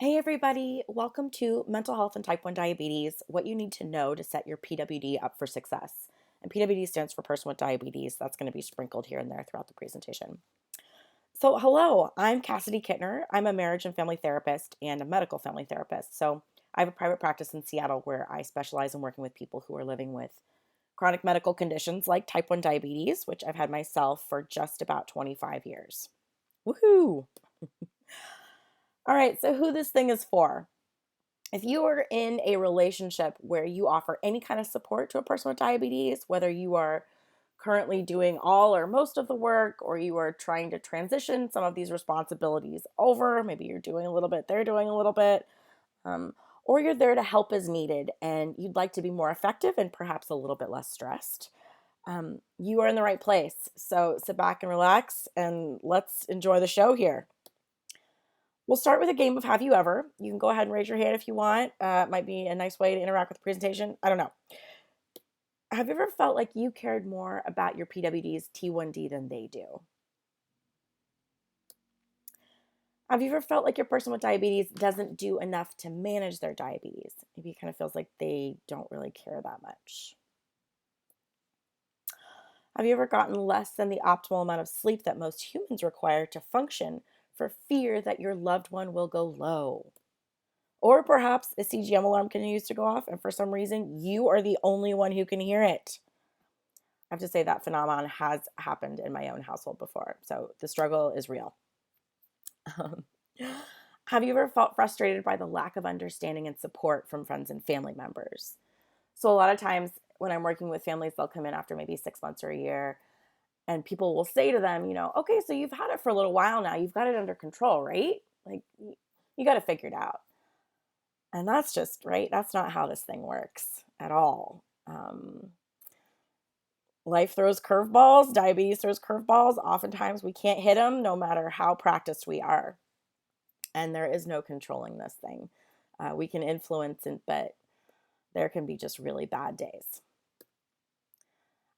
Hey everybody, welcome to Mental Health and Type 1 Diabetes, what you need to know to set your PWD up for success. And PWD stands for person with diabetes. That's going to be sprinkled here and there throughout the presentation. So hello, I'm Cassady Kintner. I'm a marriage and family therapist and a medical family therapist. So I have a private practice in Seattle where I specialize in working with people who are living with chronic medical conditions like type 1 diabetes, which I've had myself for just about 25 years. Woohoo! All right, so who this thing is for. If you are in a relationship where you offer any kind of support to a person with diabetes, whether you are currently doing all or most of the work, or you are trying to transition some of these responsibilities over, maybe you're doing a little bit, they're doing a little bit, or you're there to help as needed and you'd like to be more effective and perhaps a little bit less stressed, you are in the right place. So sit back and relax and let's enjoy the show here. We'll start with a game of Have You Ever. You can go ahead and raise your hand if you want. It might be a nice way to interact with the presentation. I don't know. Have you ever felt like you cared more about your PWD's T1D than they do? Have you ever felt like your person with diabetes doesn't do enough to manage their diabetes? Maybe it kind of feels like they don't really care that much. Have you ever gotten less than the optimal amount of sleep that most humans require to function for fear that your loved one will go low? Or perhaps a CGM alarm continues to go off, and for some reason, you are the only one who can hear it. I have to say that phenomenon has happened in my own household before, so the struggle is real. Um, have you ever felt frustrated by the lack of understanding and support from friends and family members? So a lot of times when I'm working with families, they'll come in after maybe 6 months or a year, and people will say to them, okay, so you've had it for a little while now. You've got it under control, right? Like, you got to figure it out. And that's just, right? That's not how this thing works at all. Life throws curveballs, diabetes throws curveballs. Oftentimes we can't hit them no matter how practiced we are. And there is no controlling this thing. We can influence it, but there can be just really bad days.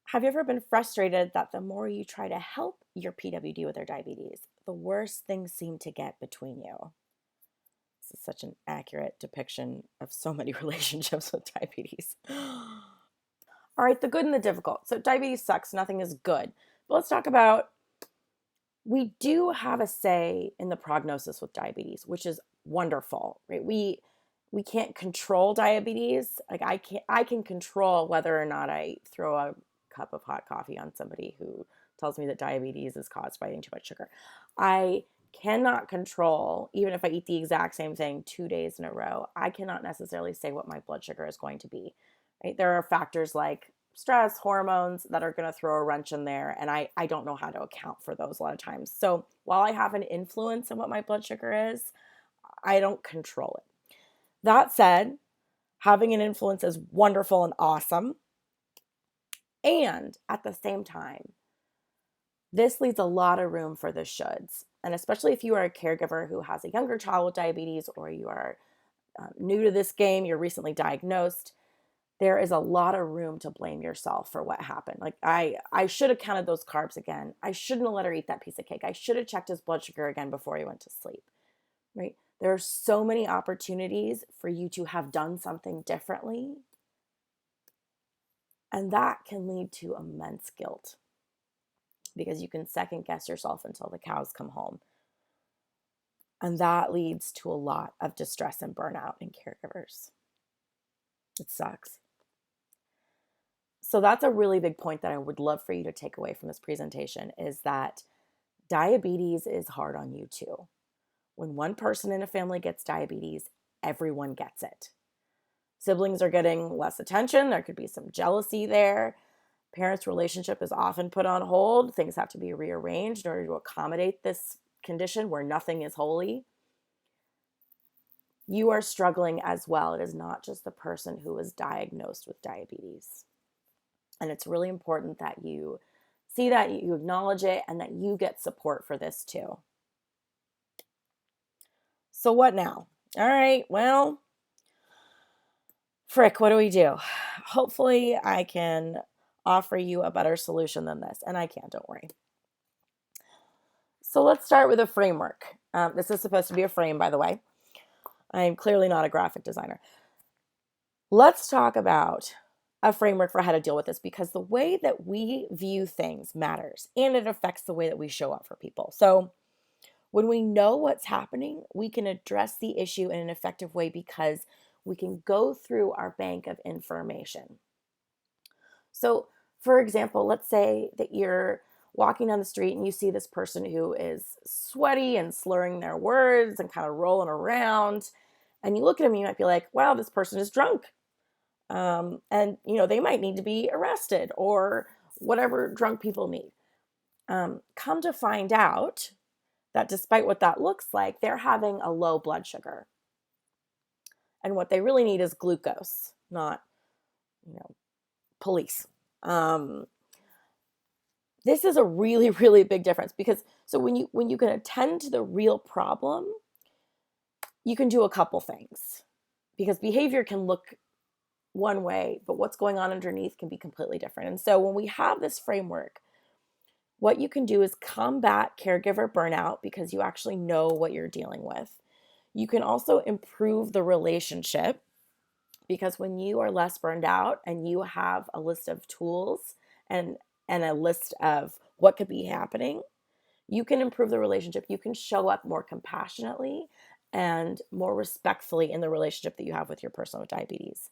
Have you ever been frustrated that the more you try to help your PWD with their diabetes, the worse things seem to get between you? This is such an accurate depiction of so many relationships with diabetes. All right, the good and the difficult. So diabetes sucks, nothing is good. But let's talk about, we do have a say in the prognosis with diabetes, which is wonderful, right? We can't control diabetes. Like I can control whether or not I throw a cup of hot coffee on somebody who tells me that diabetes is caused by eating too much sugar. I cannot control, even if I eat the exact same thing 2 days in a row, I cannot necessarily say what my blood sugar is going to be. Right? There are factors like stress, hormones that are going to throw a wrench in there, and I don't know how to account for those a lot of times. So while I have an influence in what my blood sugar is, I don't control it. That said, having an influence is wonderful and awesome. And at the same time, this leaves a lot of room for the shoulds. And especially if you are a caregiver who has a younger child with diabetes, or you are new to this game, you're recently diagnosed, there is a lot of room to blame yourself for what happened. Like I should have counted those carbs again. I shouldn't have let her eat that piece of cake. I should have checked his blood sugar again before he went to sleep, right? There are so many opportunities for you to have done something differently. And that can lead to immense guilt because you can second guess yourself until the cows come home. And that leads to a lot of distress and burnout in caregivers. It sucks. So that's a really big point that I would love for you to take away from this presentation, is that diabetes is hard on you too. When one person in a family gets diabetes, everyone gets it. Siblings are getting less attention. There could be some jealousy there. Parents' relationship is often put on hold. Things have to be rearranged in order to accommodate this condition where nothing is holy. You are struggling as well. It is not just the person who is diagnosed with diabetes. And it's really important that you see that, you acknowledge it, and that you get support for this too. So what now? All right, well, frick, what do we do? Hopefully I can offer you a better solution than this. And I can, don't worry. So let's start with a framework. This is supposed to be a frame, by the way. I am clearly not a graphic designer. Let's talk about a framework for how to deal with this, because the way that we view things matters, and it affects the way that we show up for people. So when we know what's happening, we can address the issue in an effective way because we can go through our bank of information. So, for example, let's say that you're walking down the street and you see this person who is sweaty and slurring their words and kind of rolling around. And you look at them, you might be like, wow, this person is drunk. And, they might need to be arrested or whatever drunk people need. Come to find out that despite what that looks like, they're having a low blood sugar. And what they really need is glucose, not, police. This is a really, really big difference because so when you can attend to the real problem, you can do a couple things, because behavior can look one way, but what's going on underneath can be completely different. And so when we have this framework, what you can do is combat caregiver burnout because you actually know what you're dealing with. You can also improve the relationship, because when you are less burned out and you have a list of tools and a list of what could be happening, you can improve the relationship. You can show up more compassionately and more respectfully in the relationship that you have with your person with diabetes.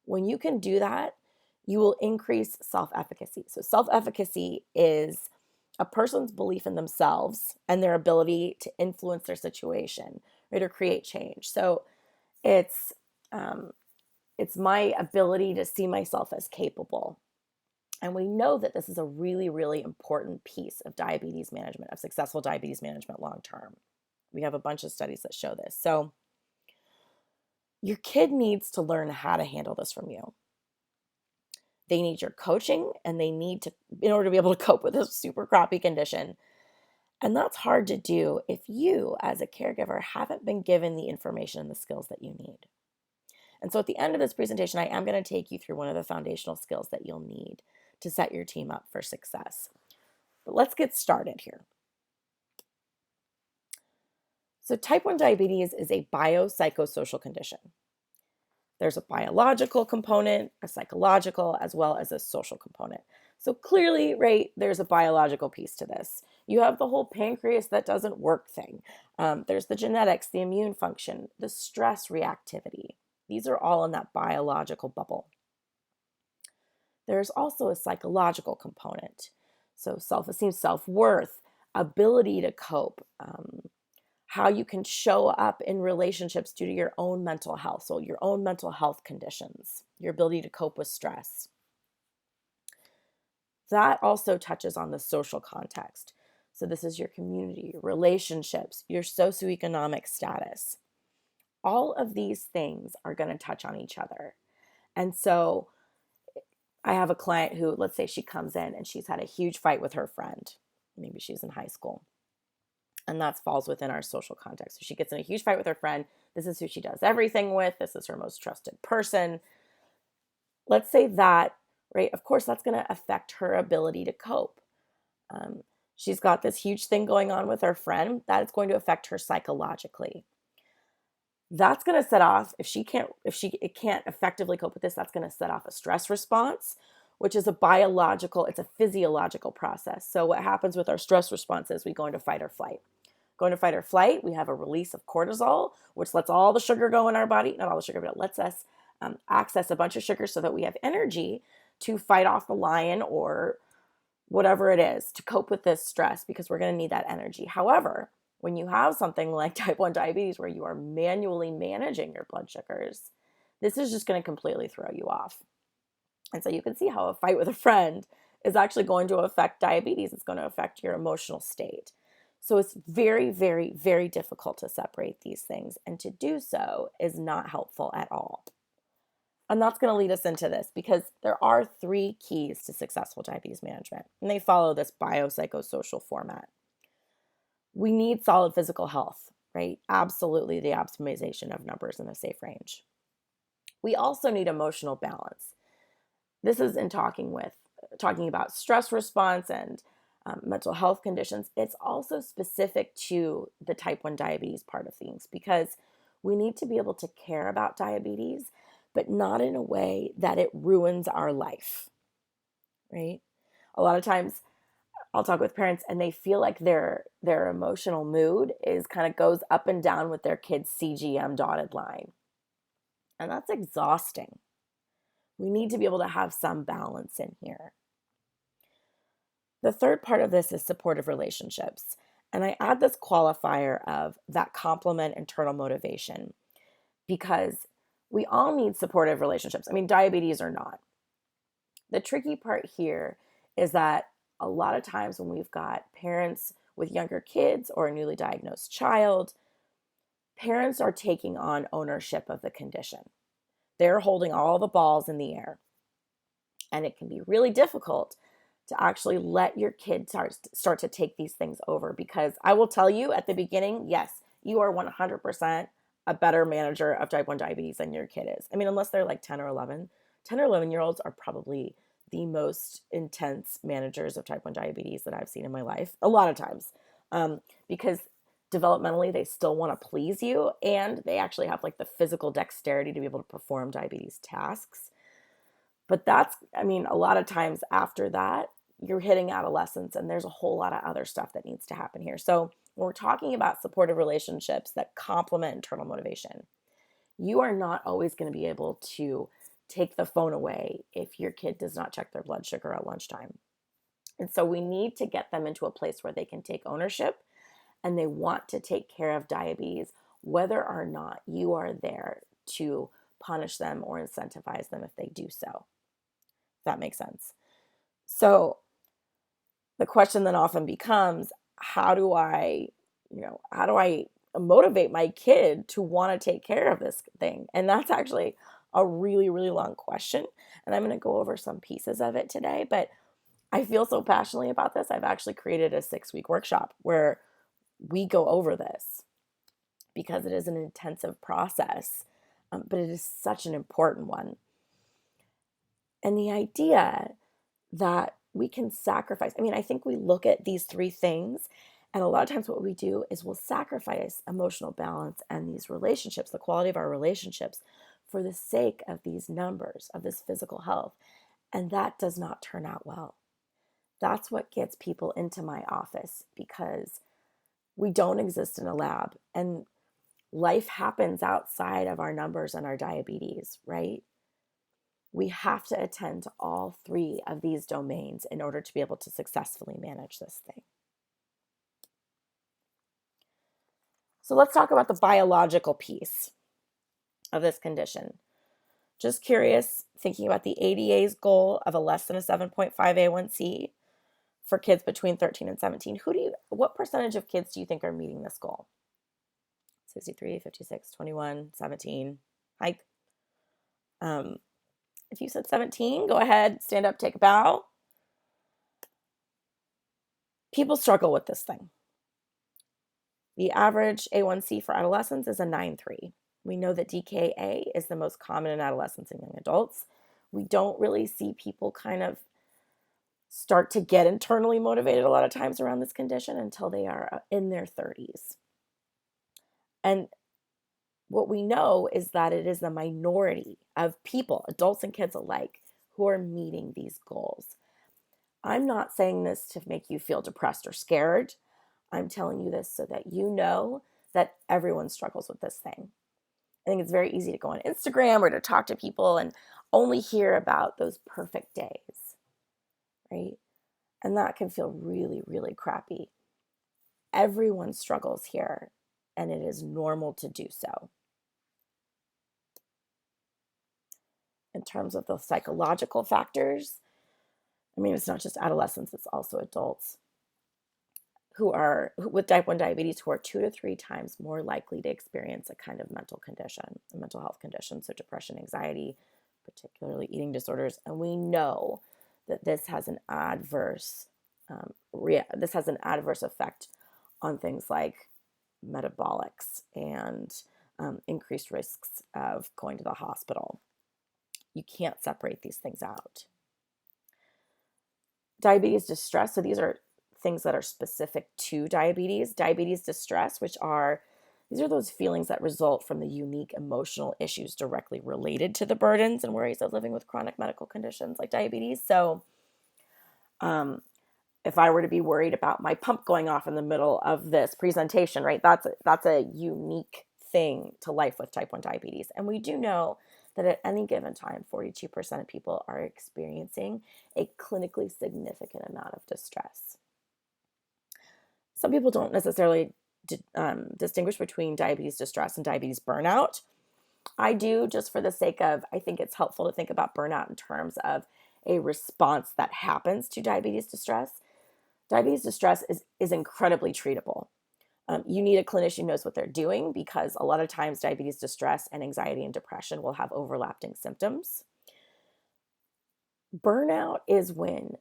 When you can do that, you will increase self-efficacy. So self-efficacy is a person's belief in themselves and their ability to influence their situation, right, or create change. So it's my ability to see myself as capable. And we know that this is a really, really important piece of diabetes management, of successful diabetes management long term. We have a bunch of studies that show this. So your kid needs to learn how to handle this from you. They need your coaching, and they need to, in order to be able to cope with this super crappy condition. And that's hard to do if you, as a caregiver, haven't been given the information and the skills that you need. And so at the end of this presentation, I am going to take you through one of the foundational skills that you'll need to set your team up for success. But let's get started here. So type 1 diabetes is a biopsychosocial condition. There's a biological component, a psychological, as well as a social component. So clearly, right, there's a biological piece to this. You have the whole pancreas that doesn't work thing. There's the genetics, the immune function, the stress reactivity. These are all in that biological bubble. There's also a psychological component. So self-esteem, self-worth, ability to cope, how you can show up in relationships due to your own mental health. So your own mental health conditions, your ability to cope with stress. That also touches on the social context. So this is your community, your relationships, your socioeconomic status. All of these things are going to touch on each other. And so I have a client who, let's say she comes in and she's had a huge fight with her friend. Maybe she's in high school. And that falls within our social context. So she gets in a huge fight with her friend. This is who she does everything with. This is her most trusted person. Let's say that, right? Of course, that's going to affect her ability to cope. She's got this huge thing going on with her friend. That is going to affect her psychologically. That's going to set off, if she can't effectively cope with this, that's going to set off a stress response, which is it's a physiological process. So what happens with our stress response is we go into fight or flight. Going to fight or flight, we have a release of cortisol, which lets all the sugar go in our body. Not all the sugar, but it lets us access a bunch of sugar so that we have energy to fight off the lion or whatever it is to cope with this stress, because we're going to need that energy. However, when you have something like type 1 diabetes where you are manually managing your blood sugars, this is just going to completely throw you off. And so you can see how a fight with a friend is actually going to affect diabetes. It's going to affect your emotional state. So it's very, very, very difficult to separate these things. And to do so is not helpful at all. And that's going to lead us into this, because there are 3 keys to successful diabetes management, and they follow this biopsychosocial format. We need solid physical health, right? Absolutely, the optimization of numbers in a safe range. We also need emotional balance. This is in talking about stress response and mental health conditions. It's also specific to the type 1 diabetes part of things, because We need to be able to care about diabetes, but not in a way that it ruins our life, right? A lot of times I'll talk with parents and they feel like their emotional mood is kind of goes up and down with their kid's CGM dotted line. And that's exhausting. We need to be able to have some balance in here. The third part of this is supportive relationships. And I add this qualifier of that complement internal motivation because we all need supportive relationships. I mean, diabetes or not. The tricky part here is that a lot of times when we've got parents with younger kids or a newly diagnosed child, parents are taking on ownership of the condition. They're holding all the balls in the air. And it can be really difficult to actually let your kid start to take these things over, because I will tell you at the beginning, yes, you are 100% a better manager of type 1 diabetes than your kid is. I mean, unless they're like 10 or 11. 10 or 11-year-olds are probably the most intense managers of type 1 diabetes that I've seen in my life, a lot of times, because developmentally they still want to please you, and they actually have like the physical dexterity to be able to perform diabetes tasks. But that's, I mean, a lot of times after that, you're hitting adolescence and there's a whole lot of other stuff that needs to happen here. So when we're talking about supportive relationships that complement internal motivation, you are not always going to be able to take the phone away if your kid does not check their blood sugar at lunchtime. And so we need to get them into a place where they can take ownership and they want to take care of diabetes, whether or not you are there to punish them or incentivize them if they do so. If that makes sense. So the question then often becomes, how do I motivate my kid to want to take care of this thing? And that's actually a really, really long question. And I'm going to go over some pieces of it today, but I feel so passionately about this. I've actually created a 6-week workshop where we go over this because it is an intensive process, but it is such an important one. And the idea that we can sacrifice. I mean, I think we look at these 3 things, and a lot of times what we do is we'll sacrifice emotional balance and these relationships, the quality of our relationships, for the sake of these numbers, of this physical health. And that does not turn out well. That's what gets people into my office, because we don't exist in a lab, and life happens outside of our numbers and our diabetes, right? We have to attend to all 3 of these domains in order to be able to successfully manage this thing. So let's talk about the biological piece of this condition. Just curious, thinking about the ADA's goal of a less than a 7.5 A1C for kids between 13 and 17. What percentage of kids do you think are meeting this goal? 63, 56, 21, 17. Hike. If you said 17, go ahead, stand up, take a bow. People struggle with this thing. The average A1C for adolescents is a 9.3. We know that DKA is the most common in adolescents and young adults. We don't really see people kind of start to get internally motivated a lot of times around this condition until they are in their 30s. And what we know is that it is the minority of people, adults and kids alike, who are meeting these goals. I'm not saying this to make you feel depressed or scared. I'm telling you this so that you know that everyone struggles with this thing. I think it's very easy to go on Instagram or to talk to people and only hear about those perfect days, right? And that can feel really, really crappy. Everyone struggles here, and it is normal to do so. In terms of the psychological factors, I mean, it's not just adolescents, it's also adults with type 1 diabetes who are 2 to 3 times more likely to experience a kind of mental condition, a mental health condition, so depression, anxiety, particularly eating disorders. And we know that this has an adverse effect on things like metabolics and increased risks of going to the hospital. You can't separate these things out. Diabetes distress, so these are things that are specific to diabetes. Diabetes distress, which are These are those feelings that result from the unique emotional issues directly related to the burdens and worries of living with chronic medical conditions like diabetes. So, um, if I were to be worried about my pump going off in the middle of this presentation, right, that's a unique thing to life with type 1 diabetes. And we do know that at any given time, 42% of people are experiencing a clinically significant amount of distress. Some people don't necessarily distinguish between diabetes distress and diabetes burnout. I do, just for the sake of, I think it's helpful to think about burnout in terms of a response that happens to diabetes distress. Diabetes distress is incredibly treatable. You need a clinician who knows what they're doing, because a lot of times diabetes distress and anxiety and depression will have overlapping symptoms. Burnout is when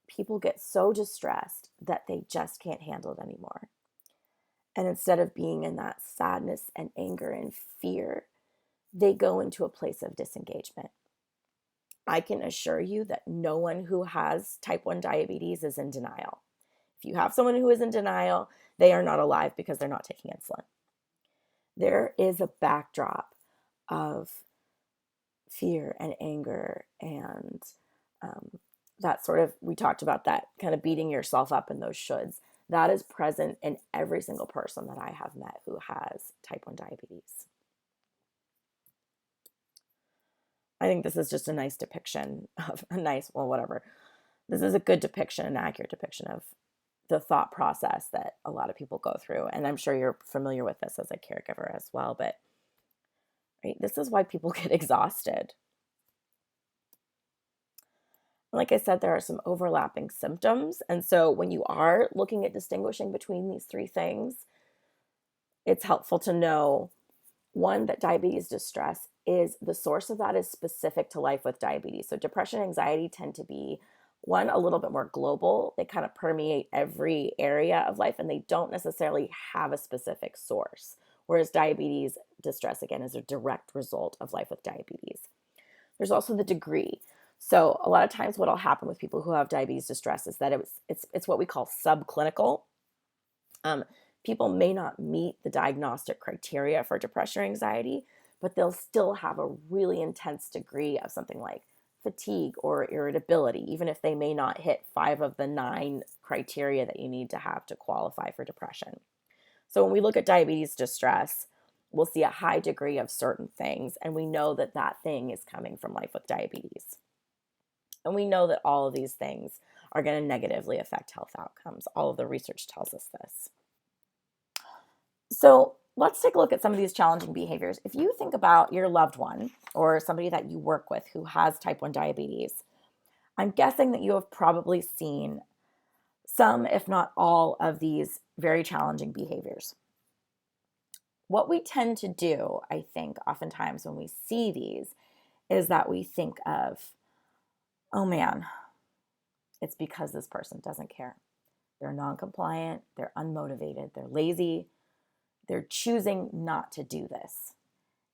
people get so distressed that they just can't handle it anymore. And instead of being in that sadness and anger and fear, they go into a place of disengagement. I can assure you that no one who has type 1 diabetes is in denial. If you have someone who is in denial, they are not alive because they're not taking insulin. There is a backdrop of fear and anger and that sort of, we talked about that kind of beating yourself up in those shoulds. That is present in every single person that I have met who has type 1 diabetes. I think this is just a nice depiction of This is a good depiction, an accurate depiction of the thought process that a lot of people go through. And I'm sure you're familiar with this as a caregiver as well, but right, this is why people get exhausted. Like I said, there are some overlapping symptoms. And so when you are looking at distinguishing between these three things, it's helpful to know, one, that diabetes distress is the source of that is specific to life with diabetes. So depression and anxiety tend to be, one, a little bit more global. They kind of permeate every area of life and they don't necessarily have a specific source. Whereas diabetes distress, again, is a direct result of life with diabetes. There's also the degree. So a lot of times what will happen with people who have diabetes distress is that it's what we call subclinical. People may not meet the diagnostic criteria for depression or anxiety, but they'll still have a really intense degree of something like fatigue or irritability, even if they may not hit 5 of the 9 criteria that you need to have to qualify for depression. So when we look at diabetes distress, we'll see a high degree of certain things, and we know that that thing is coming from life with diabetes. And we know that all of these things are going to negatively affect health outcomes. All of the research tells us this. So let's take a look at some of these challenging behaviors. If you think about your loved one or somebody that you work with who has type 1 diabetes, I'm guessing that you have probably seen some, if not all, of these very challenging behaviors. What we tend to do, I think, oftentimes when we see these, is that we think of, oh man, it's because this person doesn't care. They're non-compliant, they're unmotivated, they're lazy, they're choosing not to do this.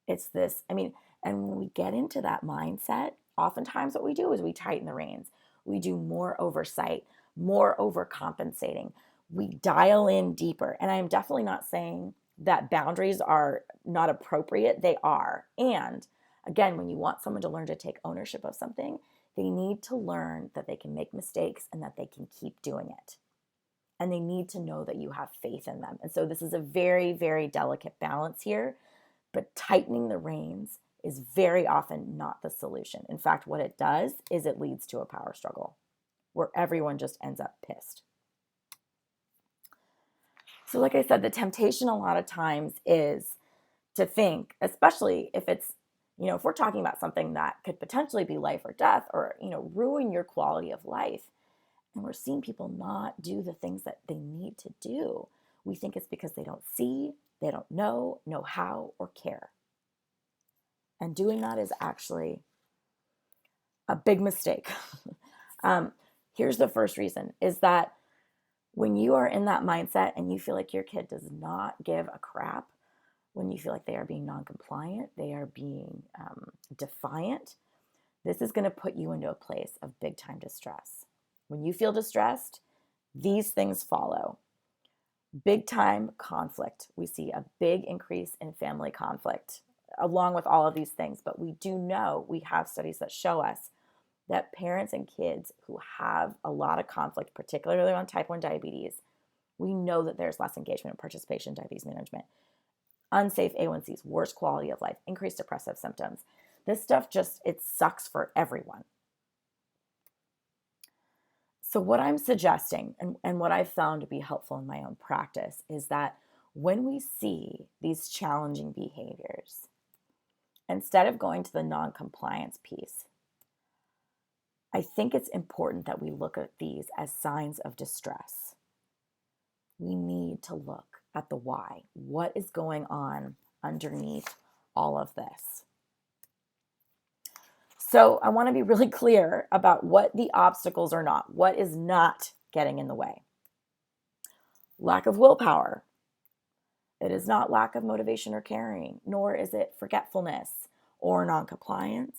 It's this, and when we get into that mindset, oftentimes what we do is we tighten the reins. We do more oversight, more overcompensating. We dial in deeper. And I'm definitely not saying that boundaries are not appropriate. They are. And again, when you want someone to learn to take ownership of something, they need to learn that they can make mistakes and that they can keep doing it. And they need to know that you have faith in them. And so this is a very, very delicate balance here, but tightening the reins is very often not the solution. In fact, what it does is it leads to a power struggle where everyone just ends up pissed. So like I said, the temptation a lot of times is to think, especially if it's, if we're talking about something that could potentially be life or death or, ruin your quality of life, and we're seeing people not do the things that they need to do, we think it's because they don't see, they don't know how, or care. And doing that is actually a big mistake. Here's the first reason, is that when you are in that mindset and you feel like your kid does not give a crap, when you feel like they are being non-compliant, they are being defiant, this is going to put you into a place of big time distress. When you feel distressed, these things follow. Big time conflict. We see a big increase in family conflict along with all of these things. But we do know, we have studies that show us that parents and kids who have a lot of conflict, particularly on type 1 diabetes, we know that there's less engagement and participation in diabetes management, unsafe A1Cs, worse quality of life, increased depressive symptoms. This stuff just, it sucks for everyone. So what I'm suggesting and what I've found to be helpful in my own practice is that when we see these challenging behaviors, instead of going to the non-compliance piece, I think it's important that we look at these as signs of distress. We need to look at the why. What is going on underneath all of this? So I want to be really clear about what the obstacles are not. What is not getting in the way? Lack of willpower. It is not lack of motivation or caring, nor is it forgetfulness or non-compliance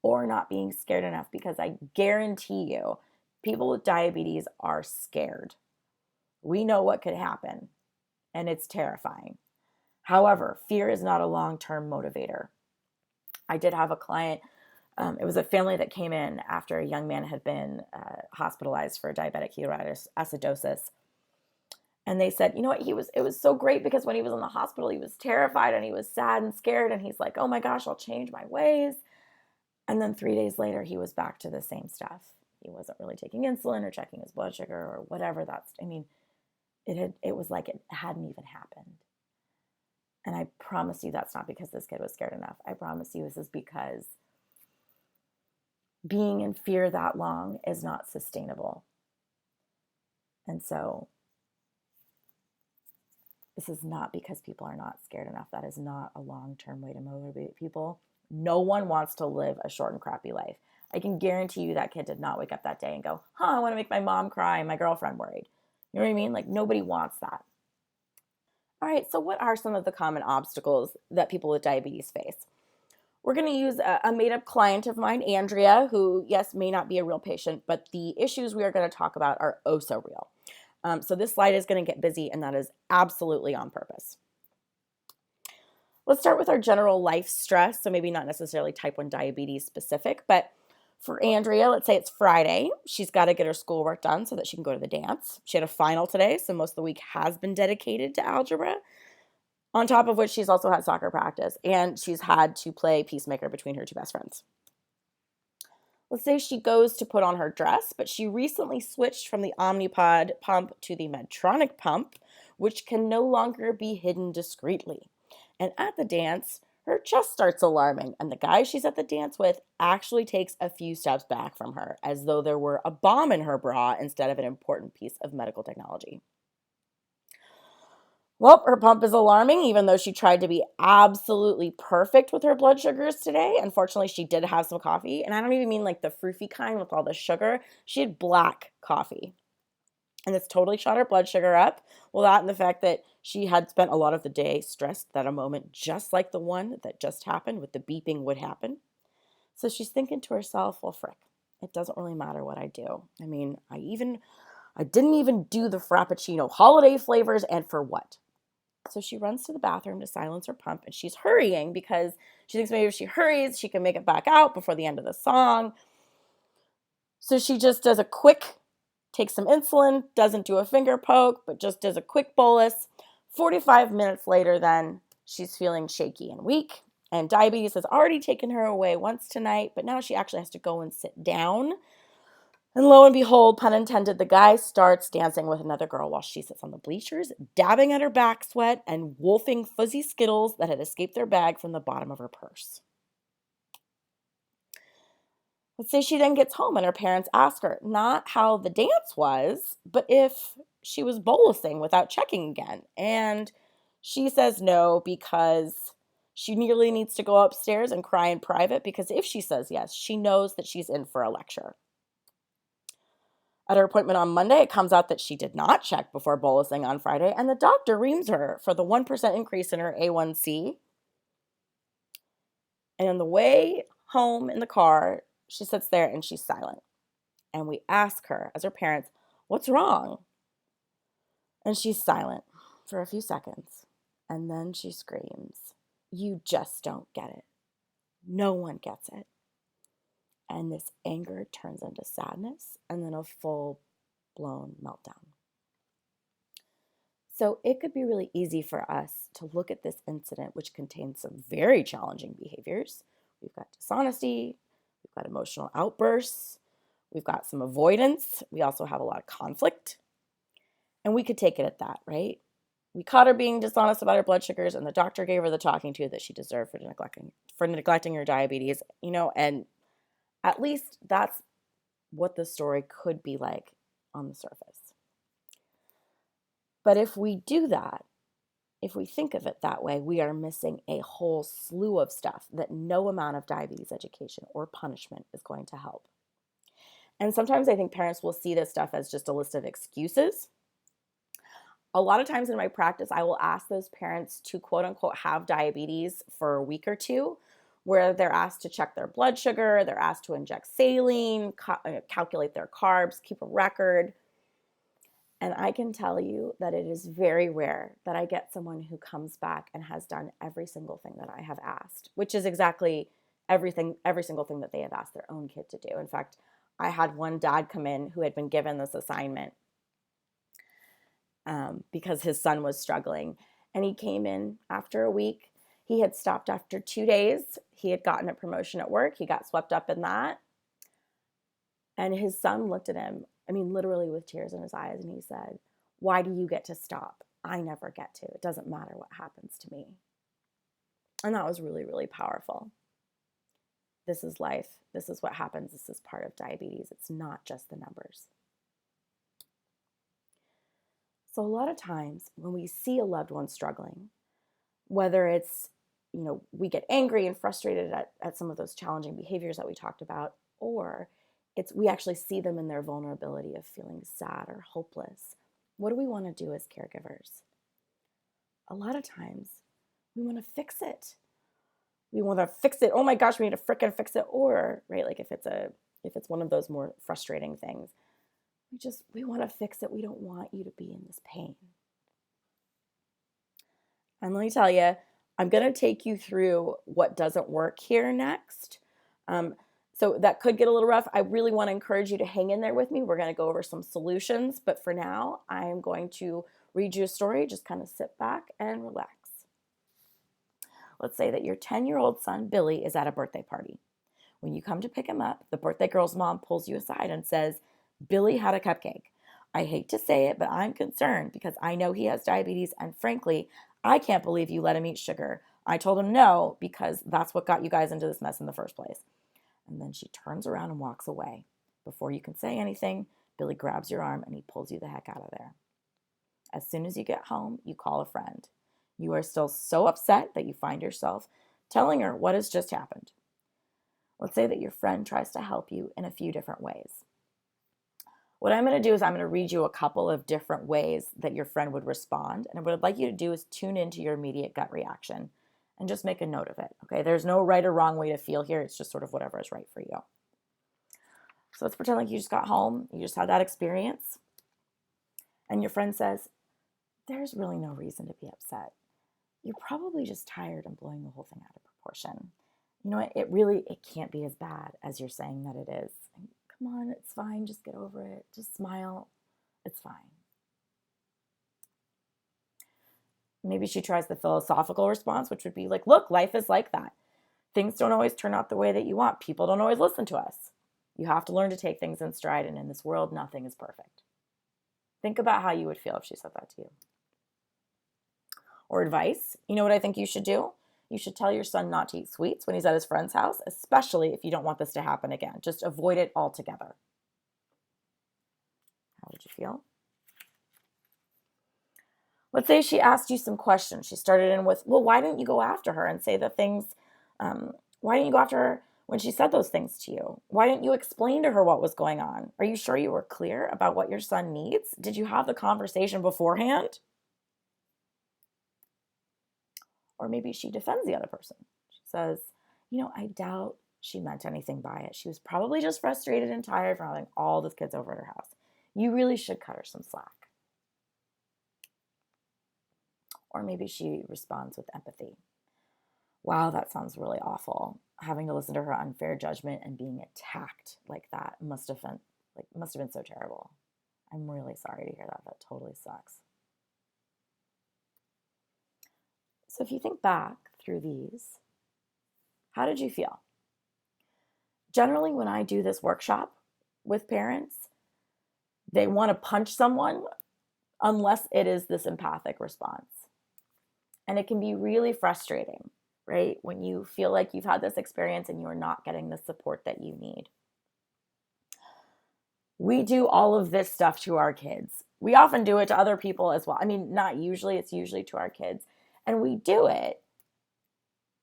or not being scared enough, because I guarantee you, people with diabetes are scared. We know what could happen, and it's terrifying. However, fear is not a long-term motivator. I did have a client, it was a family that came in after a young man had been hospitalized for diabetic ketoacidosis. And they said, you know what, it was so great because when he was in the hospital, he was terrified and he was sad and scared. And he's like, oh my gosh, I'll change my ways. And then 3 days later, he was back to the same stuff. He wasn't really taking insulin or checking his blood sugar or whatever. It was like it hadn't even happened. And I promise you that's not because this kid was scared enough. I promise you this is because being in fear that long is not sustainable. And so this is not because people are not scared enough. That is not a long-term way to motivate people. No one wants to live a short and crappy life. I can guarantee you that kid did not wake up that day and go, I want to make my mom cry and my girlfriend worried. You know what I mean? Like, nobody wants that. All right, so what are some of the common obstacles that people with diabetes face? We're going to use a made-up client of mine, Andrea, who, yes, may not be a real patient, but the issues we are going to talk about are oh so real. So this slide is going to get busy, and that is absolutely on purpose. Let's start with our general life stress, so maybe not necessarily type 1 diabetes specific, but for Andrea, let's say it's Friday. She's got to get her schoolwork done so that she can go to the dance. She had a final today, so most of the week has been dedicated to algebra, on top of which she's also had soccer practice, and she's had to play peacemaker between her two best friends. Let's say she goes to put on her dress, but she recently switched from the Omnipod pump to the Medtronic pump, which can no longer be hidden discreetly. And at the dance, her chest starts alarming, and the guy she's at the dance with actually takes a few steps back from her, as though there were a bomb in her bra instead of an important piece of medical technology. Well, her pump is alarming, even though she tried to be absolutely perfect with her blood sugars today. Unfortunately, she did have some coffee, and I don't even mean like the froofy kind with all the sugar. She had black coffee, and this totally shot her blood sugar up. Well, that and the fact that she had spent a lot of the day stressed that a moment just like the one that just happened with the beeping would happen. So she's thinking to herself, well, frick, it doesn't really matter what I do. I mean, I didn't even do the Frappuccino holiday flavors, and for what? So she runs to the bathroom to silence her pump, and she's hurrying because she thinks maybe if she hurries, she can make it back out before the end of the song. So she just does a quick, takes some insulin, doesn't do a finger poke, but just does a quick bolus. 45 minutes later, then she's feeling shaky and weak, and diabetes has already taken her away once tonight, but now she actually has to go and sit down. And lo and behold, pun intended, the guy starts dancing with another girl while she sits on the bleachers, dabbing at her back sweat and wolfing fuzzy Skittles that had escaped their bag from the bottom of her purse. Let's say she then gets home and her parents ask her not how the dance was, but if she was bolusing without checking again. And she says no because she nearly needs to go upstairs and cry in private, because if she says yes, she knows that she's in for a lecture. At her appointment on Monday, it comes out that she did not check before bolusing on Friday, and the doctor reams her for the 1% increase in her A1C. And on the way home in the car, she sits there and she's silent. And we ask her, as her parents, what's wrong? And she's silent. for a few seconds, and then she screams, "You just don't get it. No one gets it." And this anger turns into sadness and then a full-blown meltdown. So it could be really easy for us to look at this incident, which contains some very challenging behaviors. We've got dishonesty, we've got emotional outbursts, we've got some avoidance, we also have a lot of conflict, and we could take it at that, right? We caught her being dishonest about her blood sugars, and the doctor gave her the talking to that she deserved for neglecting her diabetes, and at least that's what the story could be like on the surface. But if we do that, if we think of it that way, we are missing a whole slew of stuff that no amount of diabetes education or punishment is going to help. And sometimes I think parents will see this stuff as just a list of excuses. A lot of times in my practice, I will ask those parents to quote unquote have diabetes for a week or two, where they're asked to check their blood sugar, they're asked to inject saline, calculate their carbs, keep a record. And I can tell you that it is very rare that I get someone who comes back and has done every single thing that I have asked, which is exactly every single thing that they have asked their own kid to do. In fact, I had one dad come in who had been given this assignment because his son was struggling. And he came in after a week. He had stopped after 2 days. He had gotten a promotion at work. He got swept up in that. And his son looked at him, literally with tears in his eyes, and he said, "Why do you get to stop? I never get to. It doesn't matter what happens to me." And that was really, really powerful. This is life. This is what happens. This is part of diabetes. It's not just the numbers. So a lot of times when we see a loved one struggling, whether it's, we get angry and frustrated at some of those challenging behaviors that we talked about, or we actually see them in their vulnerability of feeling sad or hopeless. What do we want to do as caregivers? A lot of times we want to fix it. We want to fix it. Oh my gosh, we need to frickin' fix it. Or, right, like if it's one of those more frustrating things, we want to fix it. We don't want you to be in this pain. And let me tell you, I'm going to take you through what doesn't work here next. So that could get a little rough. I really want to encourage you to hang in there with me. We're going to go over some solutions. But for now, I'm going to read you a story. Just kind of sit back and relax. Let's say that your 10-year-old son, Billy, is at a birthday party. When you come to pick him up, the birthday girl's mom pulls you aside and says, "Billy had a cupcake. I hate to say it, but I'm concerned because I know he has diabetes, and frankly, I can't believe you let him eat sugar. I told him no because that's what got you guys into this mess in the first place." And then she turns around and walks away. Before you can say anything, Billy grabs your arm and he pulls you the heck out of there. As soon as you get home, you call a friend. You are still so upset that you find yourself telling her what has just happened. Let's say that your friend tries to help you in a few different ways. What I'm going to do is I'm going to read you a couple of different ways that your friend would respond. And what I'd like you to do is tune into your immediate gut reaction and just make a note of it. Okay, there's no right or wrong way to feel here. It's just sort of whatever is right for you. So let's pretend like you just got home. You just had that experience. And your friend says, "There's really no reason to be upset. You're probably just tired and blowing the whole thing out of proportion. You know what? It can't be as bad as you're saying that it is. And come on, it's fine. Just get over it. Just smile. It's fine." Maybe she tries the philosophical response, which would be like, "Look, life is like that. Things don't always turn out the way that you want. People don't always listen to us. You have to learn to take things in stride, and in this world, nothing is perfect." Think about how you would feel if she said that to you. Or advice. You know what I think you should do? You should tell your son not to eat sweets when he's at his friend's house, especially if you don't want this to happen again. Just avoid it altogether. How would you feel? Let's say she asked you some questions. She started in with, "Well, why didn't you go after her and say the things? Why didn't you go after her when she said those things to you? Why didn't you explain to her what was going on? Are you sure you were clear about what your son needs? Did you have the conversation beforehand?" Or maybe she defends the other person. She says, "I doubt she meant anything by it. She was probably just frustrated and tired from having all the kids over at her house. You really should cut her some slack." Or maybe she responds with empathy. Wow, that sounds really awful. Having to listen to her unfair judgment and being attacked like that must have been so terrible. I'm really sorry to hear that. That totally sucks. So if you think back through these, how did you feel? Generally, when I do this workshop with parents, they want to punch someone unless it is this empathic response. And it can be really frustrating, right? When you feel like you've had this experience and you're not getting the support that you need. We do all of this stuff to our kids. We often do it to other people as well. I mean, not usually, it's usually to our kids. And we do it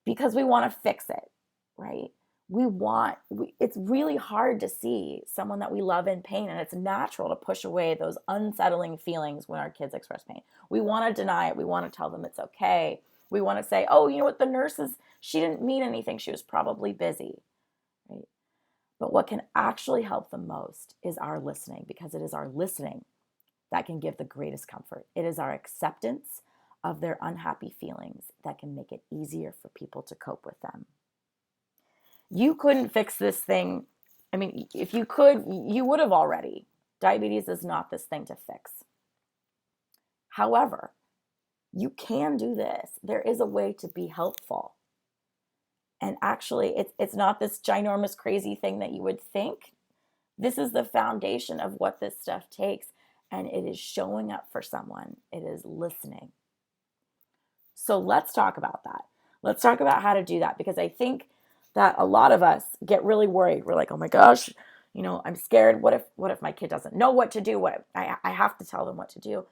because we want to fix it, right? It's really hard to see someone that we love in pain, and it's natural to push away those unsettling feelings when our kids express pain. We want to deny it. We want to tell them it's okay. We want to say, oh, you know what, the nurses, she didn't mean anything. She was probably busy, right? But what can actually help the most is our listening, because it is our listening that can give the greatest comfort. It is our acceptance of their unhappy feelings that can make it easier for people to cope with them. You couldn't fix this thing. I mean, if you could, you would have already. Diabetes is not this thing to fix. However, you can do this. There is a way to be helpful. And actually, it's not this ginormous, crazy thing that you would think. This is the foundation of what this stuff takes. And it is showing up for someone. It is listening. So let's talk about that. Let's talk about how to do that, because I think that a lot of us get really worried. We're like, oh my gosh, I'm scared. What if my kid doesn't know what to do? What I have to tell them what to do.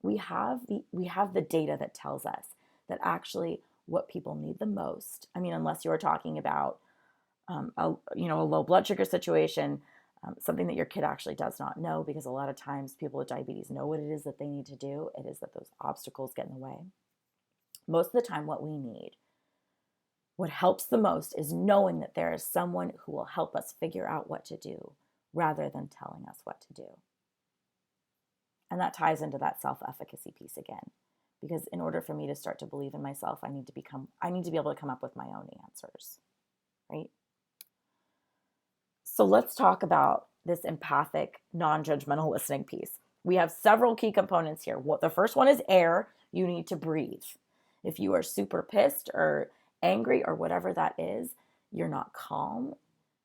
We have the data that tells us that actually what people need the most. I mean, unless you're talking about a low blood sugar situation, something that your kid actually does not know, because a lot of times people with diabetes know what it is that they need to do. It is that those obstacles get in the way. Most of the time, what helps the most is knowing that there is someone who will help us figure out what to do rather than telling us what to do. And that ties into that self-efficacy piece again, because in order for me to start to believe in myself, I need to be able to come up with my own answers, right? So let's talk about this empathic, non-judgmental listening piece. We have several key components here. The first one is air. You need to breathe. If you are super pissed or angry or whatever that is, you're not calm,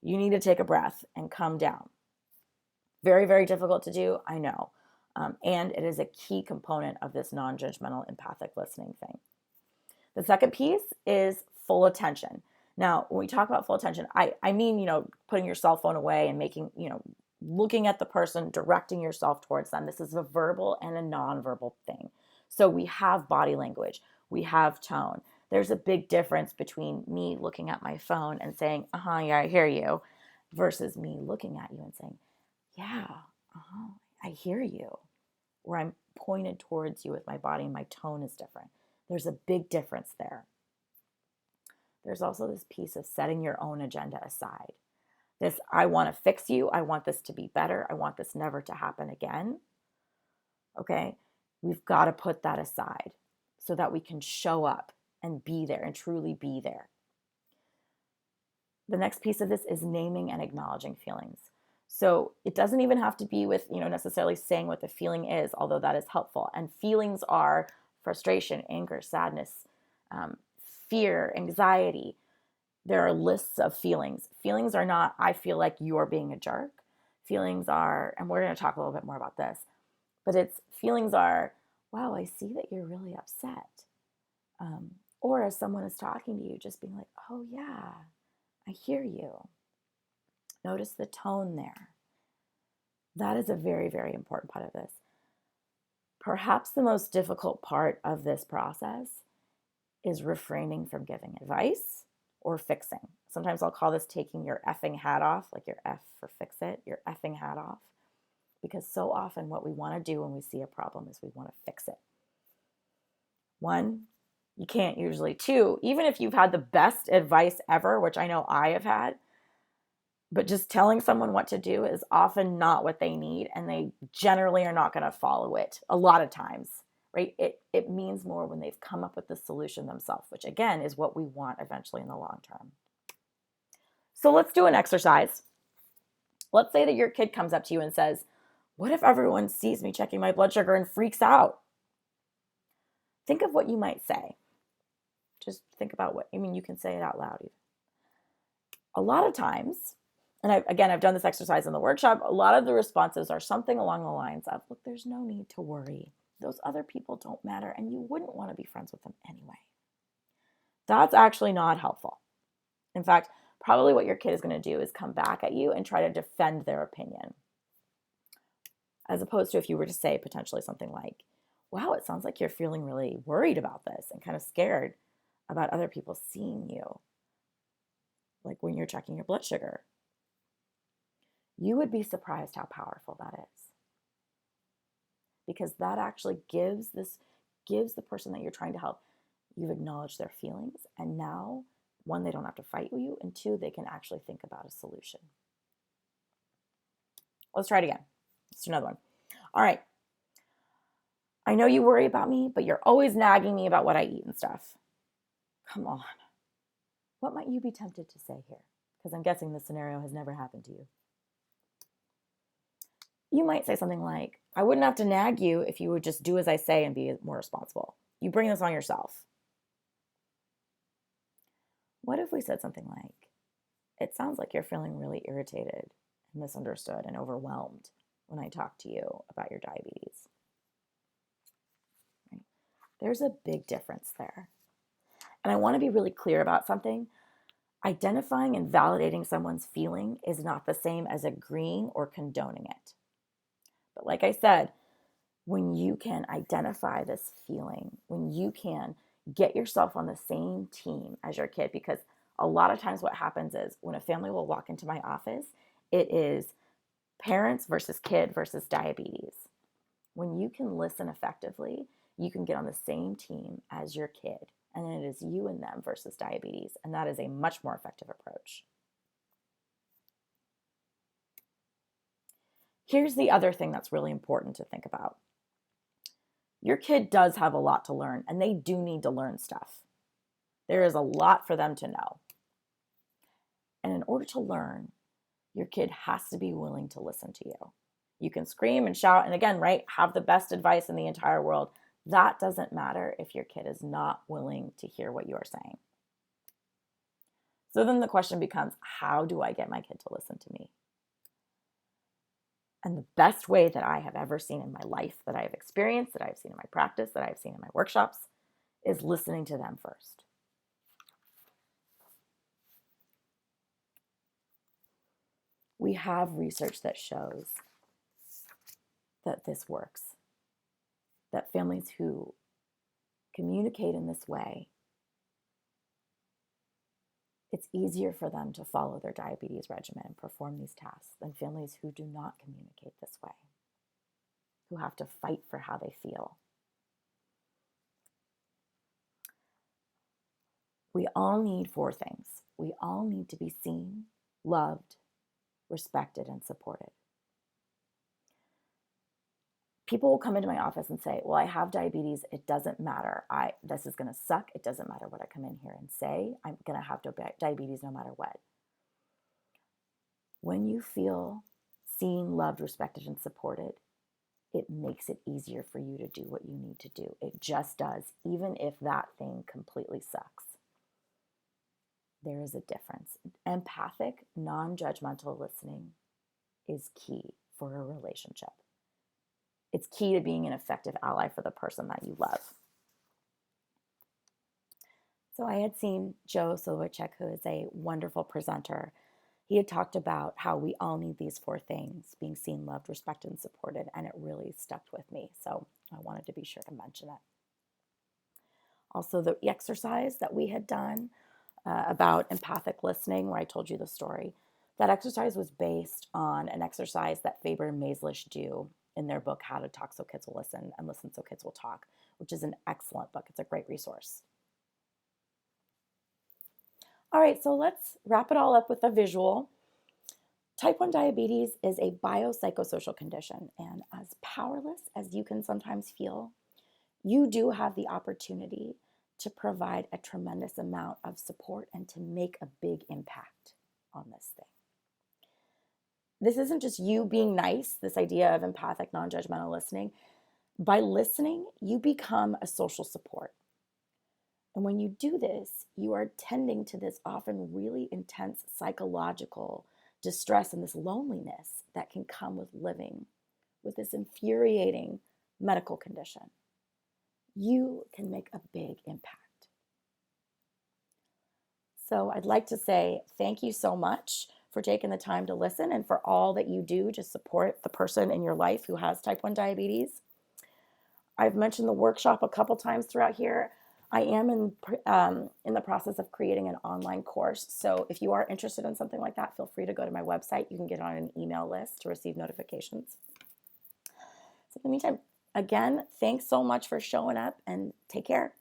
you need to take a breath and calm down. Very, very difficult to do, I know. And it is a key component of this non-judgmental empathic listening thing. The second piece is full attention. Now, when we talk about full attention, I mean, putting your cell phone away and making, looking at the person, directing yourself towards them. This is a verbal and a non-verbal thing. So we have body language, we have tone. There's a big difference between me looking at my phone and saying, yeah, I hear you, versus me looking at you and saying, yeah, I hear you. Where I'm pointed towards you with my body and my tone is different. There's a big difference there. There's also this piece of setting your own agenda aside. This, I want to fix you. I want this to be better. I want this never to happen again. Okay? We've got to put that aside so that we can show up and be there and truly be there. The next piece of this is naming and acknowledging feelings. So it doesn't even have to be with, necessarily saying what the feeling is, although that is helpful. And feelings are frustration, anger, sadness, fear, anxiety. There are lists of feelings. Feelings are not, I feel like you're being a jerk. Feelings are, and we're going to talk a little bit more about this, but feelings are, wow, I see that you're really upset. Or as someone is talking to you, just being like, oh yeah, I hear you. Notice the tone there. That is a very, very important part of this. Perhaps the most difficult part of this process is refraining from giving advice or fixing. Sometimes I'll call this taking your effing hat off, like your F for fix it, your effing hat off. Because so often what we want to do when we see a problem is we want to fix it. One, you can't usually. Two, even if you've had the best advice ever, which I know I have had, but just telling someone what to do is often not what they need, and they generally are not going to follow it a lot of times. right? It means more when they've come up with the solution themselves, which again is what we want eventually in the long term. So let's do an exercise. Let's say that your kid comes up to you and says, what if everyone sees me checking my blood sugar and freaks out? Think of what you might say. Just think about you can say it out loud even. A lot of times, and I've done this exercise in the workshop, a lot of the responses are something along the lines of, look, there's no need to worry. Those other people don't matter, and you wouldn't want to be friends with them anyway. That's actually not helpful. In fact, probably what your kid is going to do is come back at you and try to defend their opinion. As opposed to if you were to say potentially something like, wow, it sounds like you're feeling really worried about this and kind of scared about other people seeing you, like when you're checking your blood sugar. You would be surprised how powerful that is. Because that actually gives the person that you're trying to help, you've acknowledged their feelings, and now, one, they don't have to fight you, and two, they can actually think about a solution. Let's try it again. Let's do another one. All right. I know you worry about me, but you're always nagging me about what I eat and stuff. Come on. What might you be tempted to say here? Because I'm guessing this scenario has never happened to you. You might say something like, I wouldn't have to nag you if you would just do as I say and be more responsible. You bring this on yourself. What if we said something like, it sounds like you're feeling really irritated, misunderstood, and overwhelmed when I talk to you about your diabetes. Right? There's a big difference there. And I want to be really clear about something. Identifying and validating someone's feeling is not the same as agreeing or condoning it. But like I said, when you can identify this feeling, when you can get yourself on the same team as your kid, because a lot of times what happens is when a family will walk into my office, it is parents versus kid versus diabetes. When you can listen effectively, you can get on the same team as your kid, and then it is you and them versus diabetes, and that is a much more effective approach. Here's the other thing that's really important to think about. Your kid does have a lot to learn, and they do need to learn stuff. There is a lot for them to know. And in order to learn, your kid has to be willing to listen to you. You can scream and shout, and again, right, have the best advice in the entire world. That doesn't matter if your kid is not willing to hear what you are saying. So then the question becomes, how do I get my kid to listen to me? And the best way that I have ever seen in my life, that I have experienced, that I've seen in my practice, that I've seen in my workshops, is listening to them first. We have research that shows that this works, that families who communicate in this way, it's easier for them to follow their diabetes regimen and perform these tasks than families who do not communicate this way, who have to fight for how they feel. We all need 4 things. We all need to be seen, loved, respected, and supported. People will come into my office and say, well, I have diabetes. It doesn't matter. This is going to suck. It doesn't matter what I come in here and say. I'm going to have diabetes no matter what. When you feel seen, loved, respected, and supported, it makes it easier for you to do what you need to do. It just does, even if that thing completely sucks. There is a difference. Empathic, non-judgmental listening is key for a relationship. It's key to being an effective ally for the person that you love. So I had seen Joe Silvercheck, who is a wonderful presenter. He had talked about how we all need these 4 things, being seen, loved, respected, and supported, and it really stuck with me. So I wanted to be sure to mention it. Also, the exercise that we had done about empathic listening, where I told you the story, that exercise was based on an exercise that Faber and Maislish do in their book, How to Talk So Kids Will Listen and Listen So Kids Will Talk, which is an excellent book. It's a great resource. All right, so let's wrap it all up with a visual. Type 1 diabetes is a biopsychosocial condition, and as powerless as you can sometimes feel, you do have the opportunity to provide a tremendous amount of support and to make a big impact on this thing. This isn't just you being nice, this idea of empathic, non-judgmental listening. By listening, you become a social support. And when you do this, you are tending to this often really intense psychological distress and this loneliness that can come with living with this infuriating medical condition. You can make a big impact. So I'd like to say thank you so much for taking the time to listen and for all that you do to support the person in your life who has type 1 diabetes. I've mentioned the workshop a couple times throughout here. I am in the process of creating an online course. So if you are interested in something like that, feel free to go to my website. You can get on an email list to receive notifications. So in the meantime, again, thanks so much for showing up and take care.